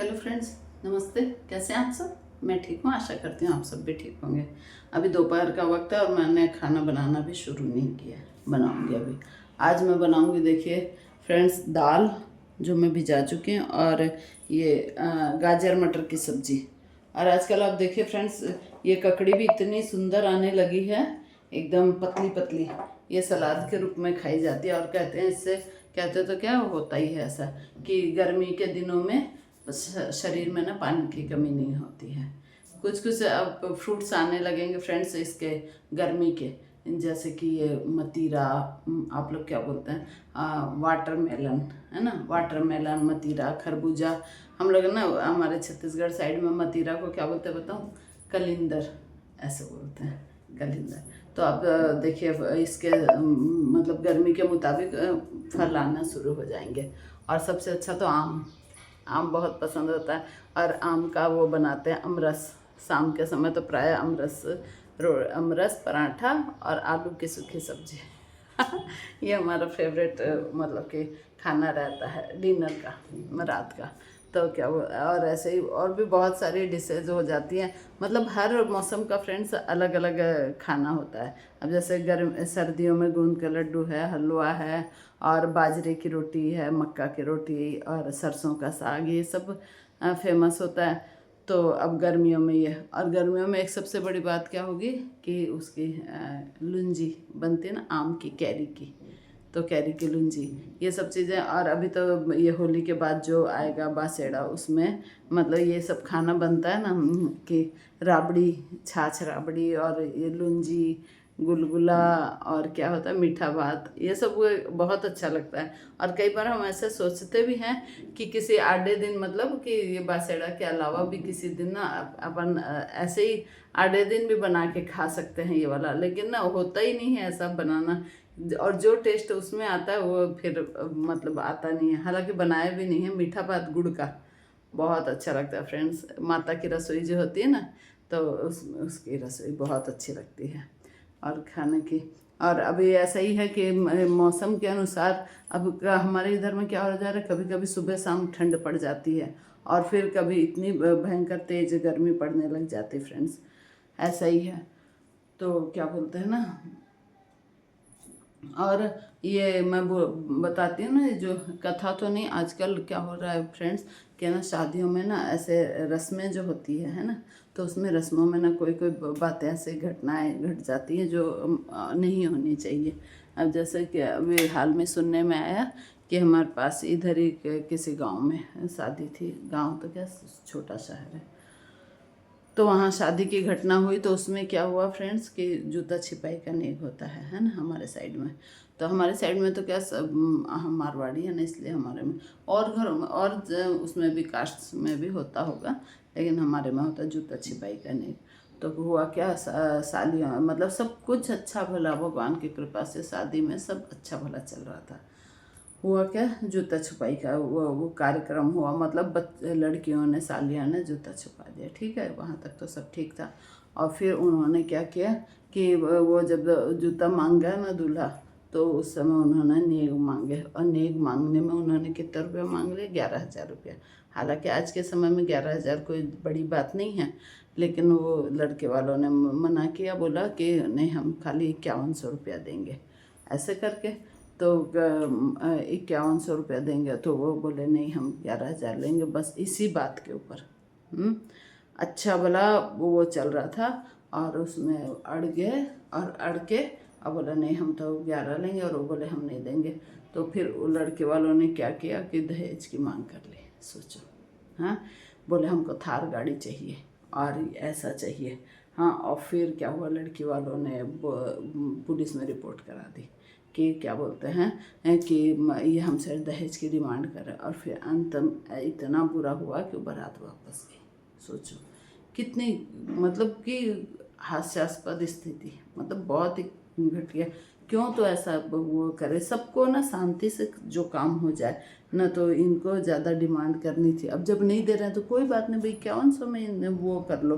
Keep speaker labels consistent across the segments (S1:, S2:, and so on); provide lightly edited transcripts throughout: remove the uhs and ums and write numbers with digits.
S1: Hello friends, नमस्ते। कैसे हैं आप सब? मैं ठीक हूँ, आशा करती हूँ आप सब भी ठीक होंगे। अभी दोपहर का वक्त है और मैंने खाना बनाना भी शुरू नहीं किया है, बनाऊंगी अभी। आज मैं बनाऊंगी, देखिए फ्रेंड्स, दाल जो मैं भिजा चुकी हूँ और ये गाजर मटर की सब्जी। और आजकल आप देखिए फ्रेंड्स, ये ककड़ी भी इतनी सुंदर आने लगी है, एकदम पतली पतली। ये सलाद के रूप में खाई जाती है और कहते हैं इससे, कहते तो क्या होता ही है ऐसा कि गर्मी के दिनों में शरीर में ना पानी की कमी नहीं होती है। कुछ कुछ अब फ्रूट्स आने लगेंगे फ्रेंड्स इसके, गर्मी के, जैसे कि ये मतीरा, आप लोग क्या बोलते हैं, वाटरमेलन, है ना, वाटरमेलन, मतीरा, खरबूजा। हम लोग ना हमारे छत्तीसगढ़ साइड में मतीरा को क्या बोलते हैं बताऊँ? कलिंदर, ऐसे बोलते हैं, कलिंदर। तो अब देखिए इसके मतलब गर्मी के मुताबिक फल आना शुरू हो जाएंगे। और सबसे अच्छा तो आम, आम बहुत पसंद होता है। और आम का वो बनाते हैं अमरस, शाम के समय तो प्राय अमरस, अमरस पराठा और आलू की सूखी सब्जी ये हमारा फेवरेट मतलब कि खाना रहता है डिनर का, रात का। तो क्या वो, और ऐसे ही और भी बहुत सारी डिशेज हो जाती हैं। मतलब हर मौसम का फ्रेंड्स अलग अलग खाना होता है। अब जैसे गर्म सर्दियों में गूंद के लड्डू है, हलवा है, और बाजरे की रोटी है, मक्का की रोटी और सरसों का साग, ये सब फेमस होता है। तो अब गर्मियों में ये, और गर्मियों में एक सबसे बड़ी बात क्या होगी कि उसकी लुंजी बनती है ना, आम की, कैरी की। तो कैरी की लुंजी, ये सब चीज़ें। और अभी तो ये होली के बाद जो आएगा बासेड़ा, उसमें मतलब ये सब खाना बनता है ना, कि राबड़ी, छाछ राबड़ी, और ये लुंजी, गुलगुला, और क्या होता है मीठा भात, ये सब बहुत अच्छा लगता है। और कई बार हम ऐसे सोचते भी हैं कि किसी आधे दिन, मतलब कि ये बासेड़ा के अलावा भी किसी दिन ना अपन ऐसे ही आधे दिन भी बना के खा सकते हैं ये वाला, लेकिन ना होता ही नहीं है ऐसा बनाना। और जो टेस्ट उसमें आता है वो फिर मतलब आता नहीं है। हालांकि बनाया भी नहीं है, मीठा भात गुड़ का बहुत अच्छा लगता है फ्रेंड्स। माता की रसोई जो होती है ना, तो उसकी रसोई बहुत अच्छी लगती है और खाने की। और अभी ऐसा ही है कि मौसम के अनुसार अब हमारे इधर में क्या हो जा रहा है, कभी कभी सुबह शाम ठंड पड़ जाती है और फिर कभी इतनी भयंकर तेज गर्मी पड़ने लग जाती है फ्रेंड्स, ऐसा ही है। तो क्या बोलते हैं ना, और ये मैं बताती हूँ ना, जो कथा तो नहीं, आजकल क्या हो रहा है फ्रेंड्स कि ना शादियों में ना ऐसे रस्में जो होती है ना, तो उसमें रस्मों में ना कोई कोई बातें, ऐसे घटनाएं घट जाती हैं जो नहीं होनी चाहिए। अब जैसे कि अभी हाल में सुनने में आया कि हमारे पास इधर ही किसी गांव में शादी थी, गांव तो क्या छोटा शहर है, तो वहाँ शादी की घटना हुई। तो उसमें क्या हुआ फ्रेंड्स कि जूता छिपाई का नेग होता है ना, हमारे साइड में। तो हमारे साइड में तो क्या सब हम मारवाड़ी है ना, इसलिए हमारे में, और घरों में और उसमें भी कास्ट में भी होता होगा, लेकिन हमारे में होता है जूता छिपाई का नेग। तो हुआ क्या, सालियाँ मतलब सब कुछ अच्छा भला, भगवान की कृपा से शादी में सब अच्छा भला चल रहा था। हुआ क्या, जूता छुपाई का वो कार्यक्रम हुआ, मतलब लड़कियों ने, सालिया ने जूता छुपा दिया, ठीक है, वहाँ तक तो सब ठीक था। और फिर उन्होंने क्या किया कि वो जब जूता मांग गया ना दूल्हा, तो उस समय उन्होंने नेग मांगे, और नेग मांगने में उन्होंने कितना रुपया मांग लिया, 11,000 रुपया। हालांकि आज के समय में 11,000 कोई बड़ी बात नहीं है, लेकिन वो लड़के वालों ने मना किया, बोला कि नहीं, हम खाली 5100 रुपया देंगे, ऐसे करके। तो 5100 रुपया देंगे, तो वो बोले नहीं, हम 11,000 लेंगे, बस इसी बात के ऊपर। अच्छा भला वो चल रहा था, और उसमें अड़ गए, और अड़ के अब बोला नहीं, हम तो 11 लेंगे, और वो बोले हम नहीं देंगे। तो फिर वो लड़के वालों ने क्या किया कि दहेज की मांग कर ली, सोचो। हाँ, बोले हमको थार गाड़ी चाहिए और ऐसा चाहिए। हाँ, और फिर क्या हुआ, लड़की वालों ने पुलिस में रिपोर्ट करा दी कि क्या बोलते हैं कि ये हमसे दहेज की डिमांड कर रहे हैं। और फिर अंत इतना बुरा हुआ कि वो बारात वापस गई। सोचो कितनी, मतलब कि हास्यास्पद स्थिति, मतलब बहुत ही घटिया। क्यों तो ऐसा वो करे, सबको ना शांति से जो काम हो जाए ना, तो इनको ज़्यादा डिमांड करनी थी। अब जब नहीं दे रहे हैं तो कोई बात नहीं भाई, 5100 में वो कर लो,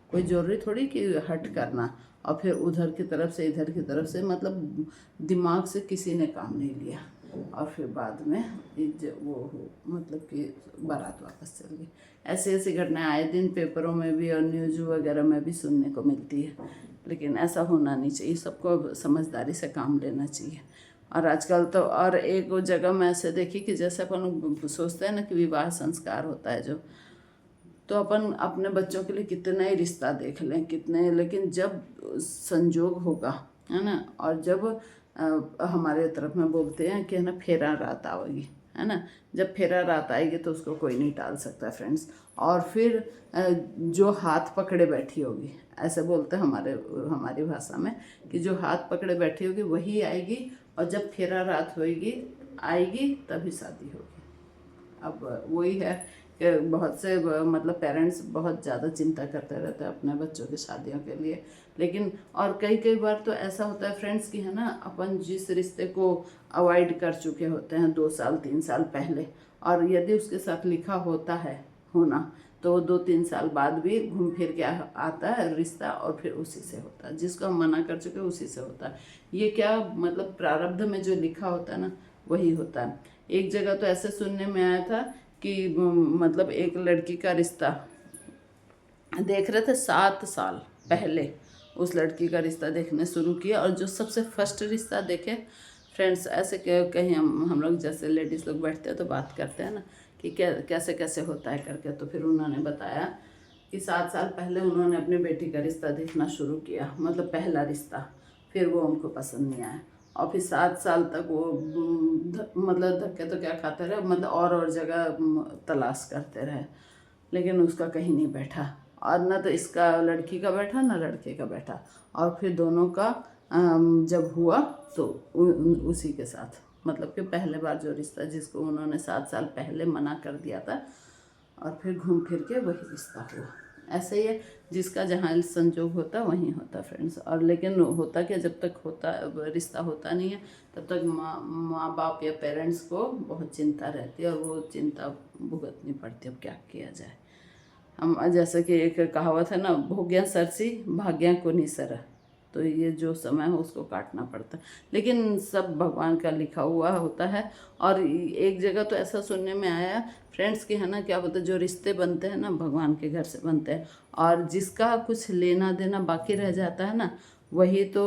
S1: कोई ज़रूरी थोड़ी कि हट करना। और फिर उधर की तरफ से इधर की तरफ से, मतलब दिमाग से किसी ने काम नहीं लिया। और फिर बाद में मतलब कि बारात वापस चल गई। ऐसी ऐसी घटनाएं आए दिन पेपरों में भी और न्यूज़ वगैरह में भी सुनने को मिलती है, लेकिन ऐसा होना नहीं चाहिए। सबको समझदारी से काम लेना चाहिए। और आजकल तो और एक जगह मैं ऐसे देखी कि जैसे अपन सोचते हैं ना कि विवाह संस्कार होता है जो, तो अपन अपने बच्चों के लिए कितना ही रिश्ता देख लें कितने, लेकिन जब संजोग होगा है ना, और जब हमारे तरफ में बोलते हैं कि है ना फेरा रात आएगी, है ना, जब फेरा रात आएगी तो उसको कोई नहीं टाल सकता फ्रेंड्स। और फिर जो हाथ पकड़े बैठी होगी, ऐसे बोलते हैं हमारी भाषा में कि जो हाथ पकड़े बैठी होगी वही आएगी, और जब फेरा रात होएगी आएगी तभी शादी होगी। अब वही है कि बहुत से मतलब पेरेंट्स बहुत ज़्यादा चिंता करते रहते हैं अपने बच्चों की शादियों के लिए, लेकिन और कई बार तो ऐसा होता है फ्रेंड्स कि है ना अपन जिस रिश्ते को अवॉइड कर चुके होते हैं 2 साल 3 साल पहले, और यदि उसके साथ लिखा होता है होना, तो 2-3 साल बाद भी घूम फिर के आता है रिश्ता, और फिर उसी से होता है। जिसको हम मना कर चुके उसी से होता है। ये क्या मतलब प्रारब्ध में जो लिखा होता है ना वही होता है। एक जगह तो ऐसे सुनने में आया था कि मतलब एक लड़की का रिश्ता देख रहे थे, 7 साल पहले उस लड़की का रिश्ता देखने शुरू किया, और जो सबसे फर्स्ट रिश्ता देखे फ्रेंड्स, ऐसे कहीं हम लोग जैसे लेडीज़ लोग बैठते हैं तो बात करते हैं ना कि कैसे कैसे होता है करके, तो फिर उन्होंने बताया कि 7 साल पहले उन्होंने अपनी बेटी का रिश्ता देखना शुरू किया, मतलब पहला रिश्ता, फिर वो उनको पसंद नहीं आया, और फिर 7 साल तक वो मतलब धक्के तो क्या खाते रहे, मतलब और जगह तलाश करते रहे, लेकिन उसका कहीं नहीं बैठा, और ना तो इसका लड़की का बैठा ना लड़के का बैठा, और फिर दोनों का जब हुआ तो उसी के साथ, मतलब कि पहले बार जो रिश्ता जिसको उन्होंने 7 साल पहले मना कर दिया था, और फिर घूम फिर के वही रिश्ता हुआ। ऐसे ही है, जिसका जहाँ संजोग होता वहीं होता फ्रेंड्स। और लेकिन होता क्या, जब तक रिश्ता होता नहीं है तब तक माँ बाप या पेरेंट्स को बहुत चिंता रहती है, और वो चिंता भुगतनी पड़ती है। अब क्या किया जाए। हम जैसे कि एक कहावत है ना, भोग्या सरसी भाग्या को निसर, तो ये जो समय है उसको काटना पड़ता है, लेकिन सब भगवान का लिखा हुआ होता है। और एक जगह तो ऐसा सुनने में आया फ्रेंड्स कि है ना, क्या बोलते हैं, जो रिश्ते बनते हैं ना भगवान के घर से बनते हैं, और जिसका कुछ लेना देना बाकी रह जाता है ना, वही तो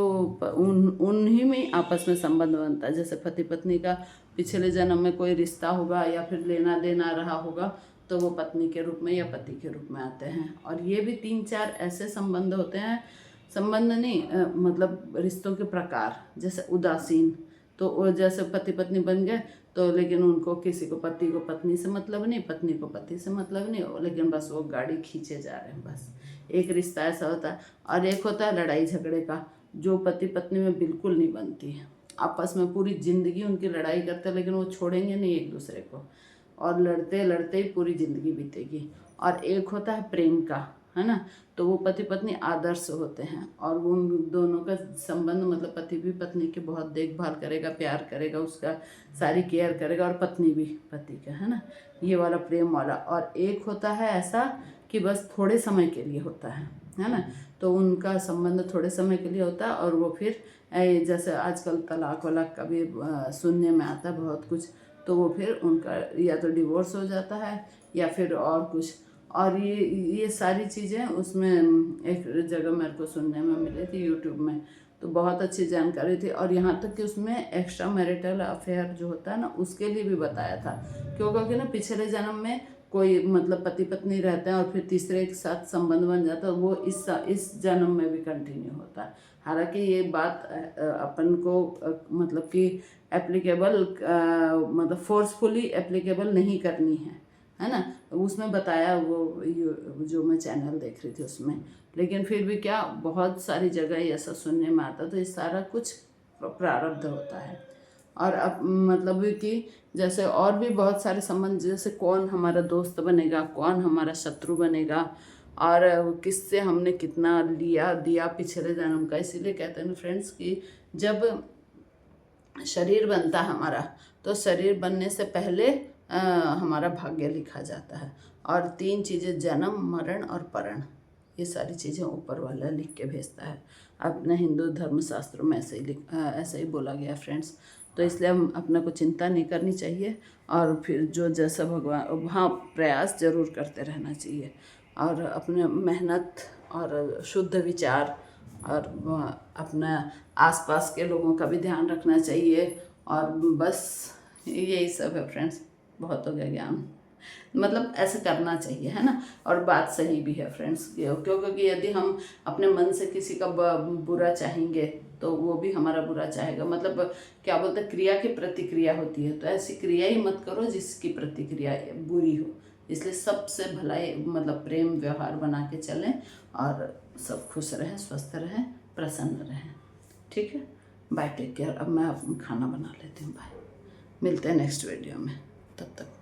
S1: उन्हीं में आपस में संबंध बनता है। जैसे पति पत्नी का पिछले जन्म में कोई रिश्ता होगा या फिर लेना देना रहा होगा, तो वो पत्नी के रूप में या पति के रूप में आते हैं। और ये भी 3-4 ऐसे संबंध होते हैं, संबंध नहीं मतलब रिश्तों के प्रकार, जैसे उदासीन, तो वो जैसे पति पत्नी बन गए तो लेकिन उनको किसी को पति को पत्नी से मतलब नहीं, पत्नी को पति से मतलब नहीं, लेकिन बस वो गाड़ी खींचे जा रहे हैं, बस एक रिश्ता ऐसा होता है। और एक होता है लड़ाई झगड़े का, जो पति पत्नी में बिल्कुल नहीं बनती है, आपस में पूरी ज़िंदगी उनकी लड़ाई करते हैं, लेकिन वो छोड़ेंगे नहीं एक दूसरे को, और लड़ते लड़ते ही पूरी ज़िंदगी बीतेगी। और एक होता है प्रेम का, है ना, तो वो पति पत्नी आदर्श होते हैं, और वो दोनों का संबंध मतलब पति भी पत्नी की बहुत देखभाल करेगा, प्यार करेगा, उसका सारी केयर करेगा, और पत्नी भी पति का, है ना, ये वाला प्रेम वाला। और एक होता है ऐसा कि बस थोड़े समय के लिए होता है ना, तो उनका संबंध थोड़े समय के लिए होता है, और वो फिर जैसे आजकल तलाक वलाक का भी सुनने में आता है बहुत कुछ, तो वो फिर उनका या तो डिवोर्स हो जाता है या फिर और कुछ। और ये सारी चीज़ें उसमें एक जगह मेरे को सुनने में मिली थी यूट्यूब में, तो बहुत अच्छी जानकारी थी। और यहाँ तक कि उसमें एक्स्ट्रा मैरिटल अफेयर जो होता है ना, उसके लिए भी बताया था, क्योंकि ना पिछले जन्म में कोई मतलब पति पत्नी रहते हैं और फिर तीसरे के साथ संबंध बन जाता है, वो इस जन्म में भी कंटिन्यू होता है। हालांकि ये बात अपन को मतलब कि एप्लीकेबल मतलब फोर्सफुली एप्लीकेबल नहीं करनी है ना, उसमें बताया वो जो मैं चैनल देख रही थी उसमें। लेकिन फिर भी क्या, बहुत सारी जगह ऐसा सुनने में आता, तो ये सारा कुछ प्रारब्ध होता है। और अब मतलब कि जैसे और भी बहुत सारे संबंध, जैसे कौन हमारा दोस्त बनेगा, कौन हमारा शत्रु बनेगा, और किससे हमने कितना लिया दिया पिछले जन्म का। इसीलिए कहते हैं ना फ्रेंड्स कि जब शरीर बनता है हमारा, तो शरीर बनने से पहले हमारा भाग्य लिखा जाता है, और 3 चीज़ें जन्म मरण और परण, ये सारी चीज़ें ऊपर वाला लिख के भेजता है। अपने हिंदू धर्मशास्त्रों में ऐसे ही बोला गया फ्रेंड्स। तो इसलिए हम अपने को चिंता नहीं करनी चाहिए, और फिर जो जैसा भगवान, हाँ प्रयास जरूर करते रहना चाहिए, और अपने मेहनत और शुद्ध विचार और अपना आसपास के लोगों का भी ध्यान रखना चाहिए। और बस यही सब है फ्रेंड्स, बहुत हो गया ज्ञान, मतलब ऐसे करना चाहिए, है ना। और बात सही भी है फ्रेंड्स, क्योंकि यदि हम अपने मन से किसी का बुरा चाहेंगे तो वो भी हमारा बुरा चाहेगा। मतलब क्या बोलते हैं, क्रिया की प्रतिक्रिया होती है, तो ऐसी क्रिया ही मत करो जिसकी प्रतिक्रिया बुरी हो। इसलिए सबसे भलाई मतलब प्रेम व्यवहार बना के चलें, और सब खुश रहें, स्वस्थ रहें, प्रसन्न रहें। ठीक है, बाय, टेक केयर। अब मैं खाना बना लेती हूँ, बाय, मिलते हैं नेक्स्ट वीडियो में, तब तक